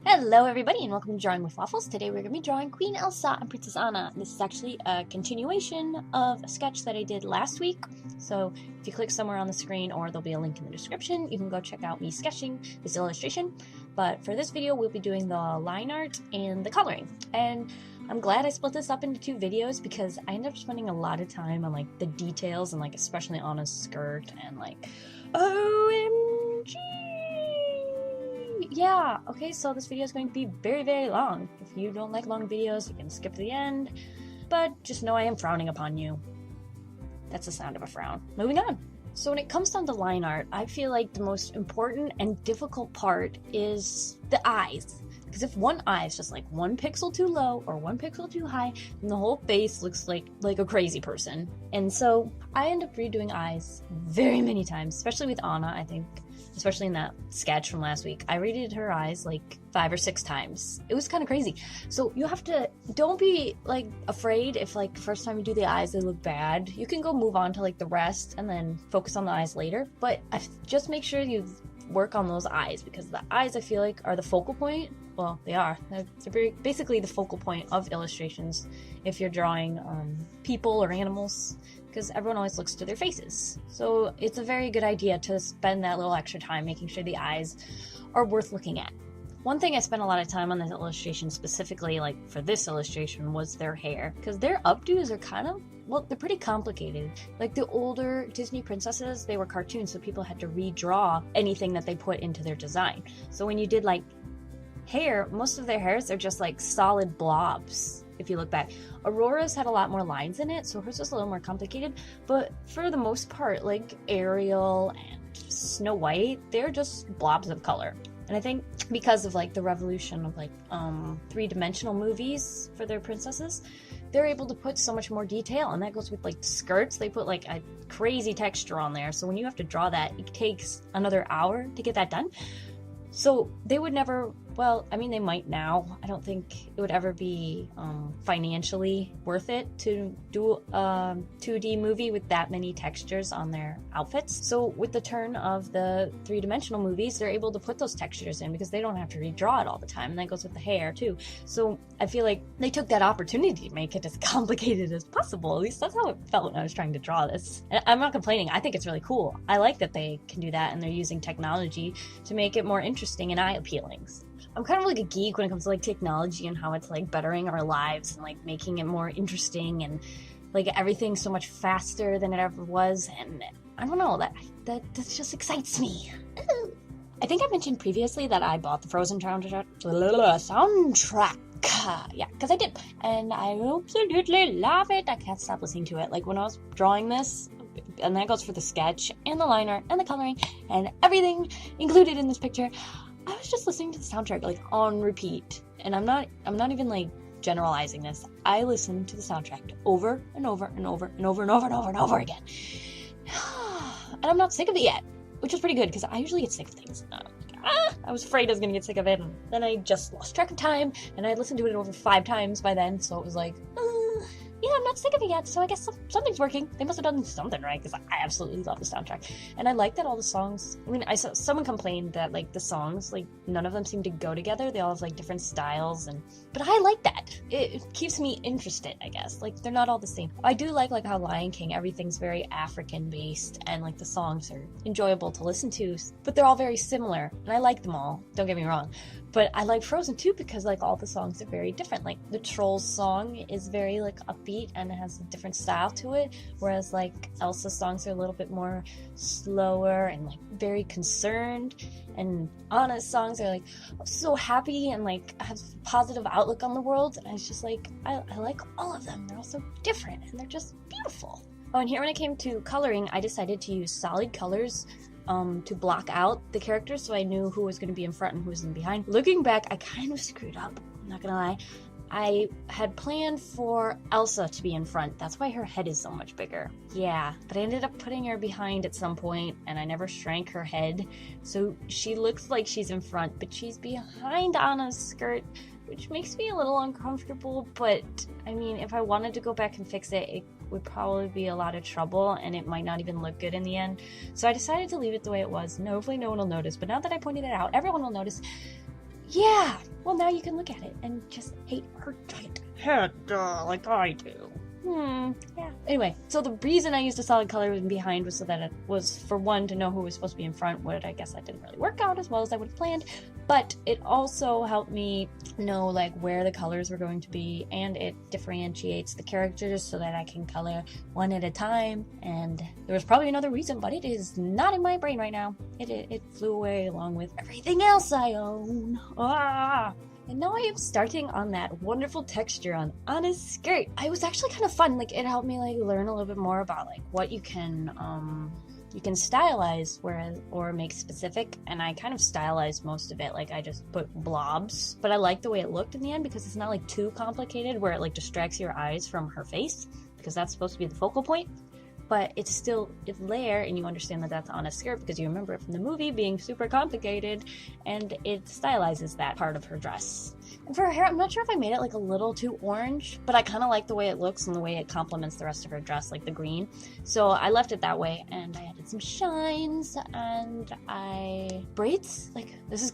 Hello everybody and welcome to Drawing with Waffles. Today we're going to be drawing Queen Elsa and Princess Anna. This is actually a continuation of a sketch that I did last week. So if you click somewhere on the screen or there'll be a link in the description, you can go check out me sketching this illustration. But for this video we'll be doing the line art and the coloring. And I'm glad I split this up into two videos because I ended up spending a lot of time on like the details and like especially Anna's skirt and like OMG! Yeah, okay, so this video is going to be very, very long. If you don't like long videos, you can skip to the end, but just know I am frowning upon you. That's the sound of a frown. Moving on. So when it comes down to line art, I feel like the most important and difficult part is the eyes. Because if one eye is just like 1 pixel too low or 1 pixel too high, then the whole face looks like a crazy person. And so I end up redoing eyes very many times, especially with Anna, I think. Especially in that sketch from last week. I redid her eyes like 5 or 6 times. It was kind of crazy. So you have to, don't be like afraid if like first time you do the eyes they look bad. You can go move on to like the rest and then focus on the eyes later. But just make sure you work on those eyes because the eyes I feel like are the focal point. Well, they are. They're basically the focal point of illustrations if you're drawing people or animals, because everyone always looks to their faces. So it's a very good idea to spend that little extra time making sure the eyes are worth looking at. One thing I spent a lot of time on this illustration specifically, like for this illustration, was their hair, because their updos are kind of, well, they're pretty complicated. Like the older Disney princesses, they were cartoons, so people had to redraw anything that they put into their design. So when you did like hair, most of their hairs are just like solid blobs. If you look back, Aurora's had a lot more lines in it, so hers was a little more complicated, but for the most part, like Ariel and Snow White, they're just blobs of color. And I think because of like the revolution of like three-dimensional movies for their princesses, they're able to put so much more detail, and that goes with like skirts. They put like a crazy texture on there, so when you have to draw that, it takes another hour to get that done. So they would never, well, I mean, they might now. I don't think it would ever be financially worth it to do a 2D movie with that many textures on their outfits. So with the turn of the three-dimensional movies, they're able to put those textures in because they don't have to redraw it all the time. And that goes with the hair too. So I feel like they took that opportunity to make it as complicated as possible. At least that's how it felt when I was trying to draw this. And I'm not complaining. I think it's really cool. I like that they can do that and they're using technology to make it more interesting and eye-appealing. I'm kind of like a geek when it comes to like technology and how it's like bettering our lives and like making it more interesting and like everything so much faster than it ever was. And I don't know, that just excites me. I think I mentioned previously that I bought the Frozen soundtrack. Yeah, because I did, and I absolutely love it. I can't stop listening to it. Like when I was drawing this, and that goes for the sketch and the line art and the coloring and everything included in this picture, I was just listening to the soundtrack like on repeat. And I'm not even like generalizing this. I listened to the soundtrack over and over and over and over and over and over and over again. And I'm not sick of it yet, which is pretty good because I usually get sick of things. I was afraid I was gonna get sick of it, and then I just lost track of time, and I had listened to it over 5 times by then, so it was like, yeah, I'm not sick of it yet, so I guess something's working. They must have done something right, because I absolutely love the soundtrack. And I like that all the songs, I mean, I saw someone complained that, like, the songs, like, none of them seem to go together. They all have, like, different styles, but I like that. It keeps me interested, I guess. Like, they're not all the same. I do like how Lion King, everything's very African-based, and, like, the songs are enjoyable to listen to, but they're all very similar, and I like them all, don't get me wrong. But I like Frozen too because like all the songs are very different. Like the Trolls song is very like upbeat and it has a different style to it, whereas like Elsa's songs are a little bit more slower and like very concerned, and Anna's songs are like so happy and like have a positive outlook on the world. And it's just like I like all of them. They're all so different and they're just beautiful. Oh, and here when it came to coloring, I decided to use solid colors to block out the characters so I knew who was going to be in front and who was in behind. Looking back, I kind of screwed up, I'm not gonna lie. I had planned for Elsa to be in front. That's why her head is so much bigger. Yeah, but I ended up putting her behind at some point and I never shrank her head. So she looks like she's in front, but she's behind Anna's skirt, which makes me a little uncomfortable. But I mean, if I wanted to go back and fix it, it would probably be a lot of trouble and it might not even look good in the end. So I decided to leave it the way it was and hopefully no one will notice. But now that I pointed it out, everyone will notice. Yeah, well, now you can look at it and just hate her giant head like I do. Yeah. Anyway, so the reason I used a solid color in behind was so that it was, for one, to know who was supposed to be in front, which I guess that didn't really work out as well as I would have planned, but it also helped me know like where the colors were going to be, and it differentiates the characters so that I can color one at a time. And there was probably another reason, but it is not in my brain right now. It flew away along with everything else I own. And now I am starting on that wonderful texture on Anna's skirt. It was actually kind of fun. Like, it helped me like learn a little bit more about like what you can stylize or make specific. And I kind of stylized most of it. Like, I just put blobs, but I like the way it looked in the end because it's not like too complicated where it like distracts your eyes from her face, because that's supposed to be the focal point. But it's there, and you understand that that's on a skirt because you remember it from the movie being super complicated, and it stylizes that part of her dress. And for her hair, I'm not sure if I made it like a little too orange, but I kind of like the way it looks and the way it complements the rest of her dress, like the green. So I left it that way, and I added some shines, and braids. Like, this is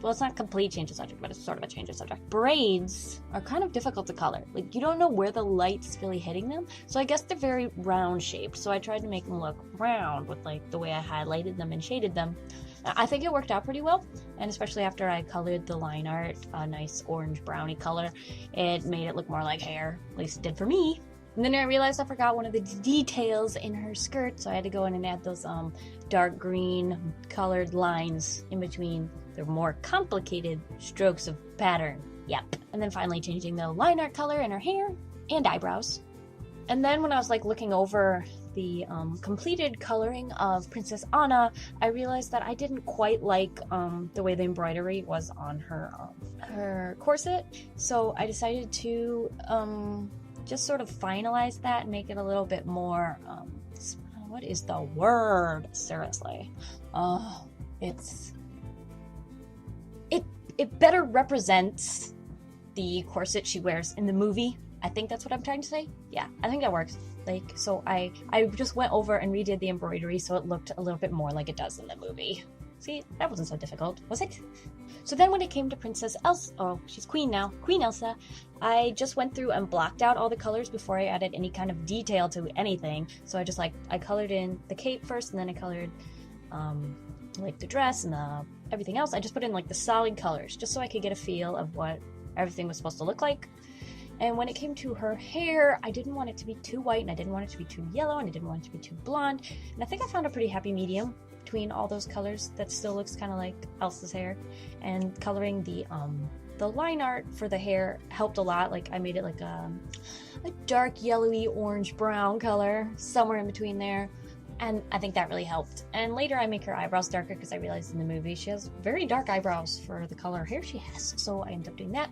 well, it's not complete change of subject, but it's sort of a change of subject. Braids are kind of difficult to color. Like, you don't know where the light's really hitting them. So I guess they're very round shaped. So I tried to make them look round with like the way I highlighted them and shaded them. I think it worked out pretty well. And especially after I colored the line art a nice orange brownie color, it made it look more like hair. At least it did for me. And then I realized I forgot one of the details in her skirt. So I had to go in and add those dark green colored lines in between the more complicated strokes of pattern. Yep. And then finally changing the line art color in her hair and eyebrows. And then when I was like looking over the completed coloring of Princess Anna, I realized that I didn't quite like the way the embroidery was on her corset. So I decided to just sort of finalize that and make it a little bit more, what is the word? Seriously. It better represents the corset she wears in the movie. I think that's what I'm trying to say. Yeah, I think that works. Like, so I just went over and redid the embroidery so it looked a little bit more like it does in the movie. See, that wasn't so difficult, was it? So then when it came to Princess Elsa, oh, she's Queen now, Queen Elsa, I just went through and blocked out all the colors before I added any kind of detail to anything. So I colored in the cape first, and then I colored like the dress and everything else. I just put in like the solid colors just so I could get a feel of what everything was supposed to look like. And when it came to her hair, I didn't want it to be too white, and I didn't want it to be too yellow, and I didn't want it to be too blonde. And I think I found a pretty happy medium between all those colors that still looks kind of like Elsa's hair. And coloring the line art for the hair helped a lot. Like, I made it like a dark yellowy orange brown color, somewhere in between there. And I think that really helped. And later I make her eyebrows darker because I realized in the movie she has very dark eyebrows for the color of hair she has. So I ended up doing that.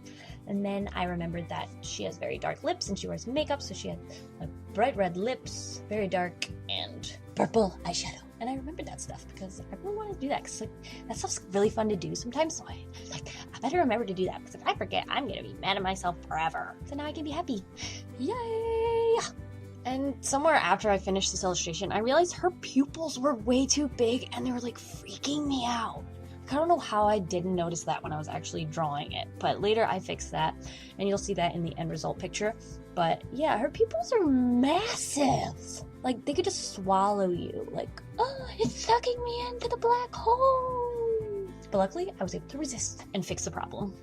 And then I remembered that she has very dark lips and she wears makeup. So she had like bright red lips, very dark, and purple eyeshadow. And I remembered that stuff because I really wanted to do that because like, that stuff's really fun to do sometimes. So I better remember to do that because if I forget, I'm going to be mad at myself forever. So now I can be happy. Yay! And somewhere after I finished this illustration, I realized her pupils were way too big and they were like freaking me out. I don't know how I didn't notice that when I was actually drawing it, but later I fixed that and you'll see that in the end result picture. But yeah, her pupils are massive. Like, they could just swallow you. Like, oh, it's sucking me into the black hole. But luckily, I was able to resist and fix the problem.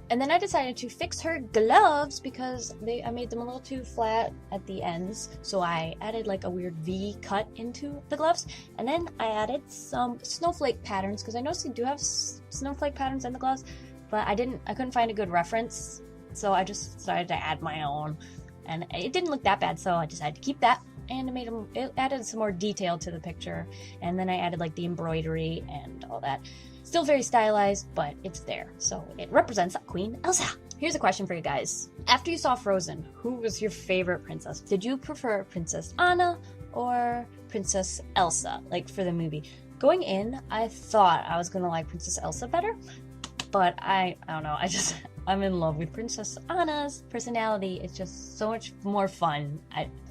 And then I decided to fix her gloves because I made them a little too flat at the ends. So I added like a weird V cut into the gloves. And then I added some snowflake patterns because I noticed they do have snowflake patterns in the gloves, but I couldn't find a good reference. So I just decided to add my own. And it didn't look that bad, so I decided to keep that. And it added some more detail to the picture. And then I added like the embroidery and all that. Still very stylized, but it's there. So it represents Queen Elsa. Here's a question for you guys. After you saw Frozen, who was your favorite princess? Did you prefer Princess Anna or Princess Elsa, like for the movie? Going in, I thought I was gonna like Princess Elsa better, But I don't know, I'm in love with Princess Anna's personality. It's just so much more fun.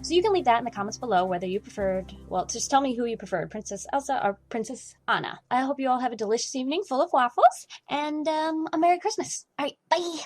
So you can leave that in the comments below whether you preferred, well, just tell me who you preferred, Princess Elsa or Princess Anna. I hope you all have a delicious evening full of waffles, and a Merry Christmas. All right, bye!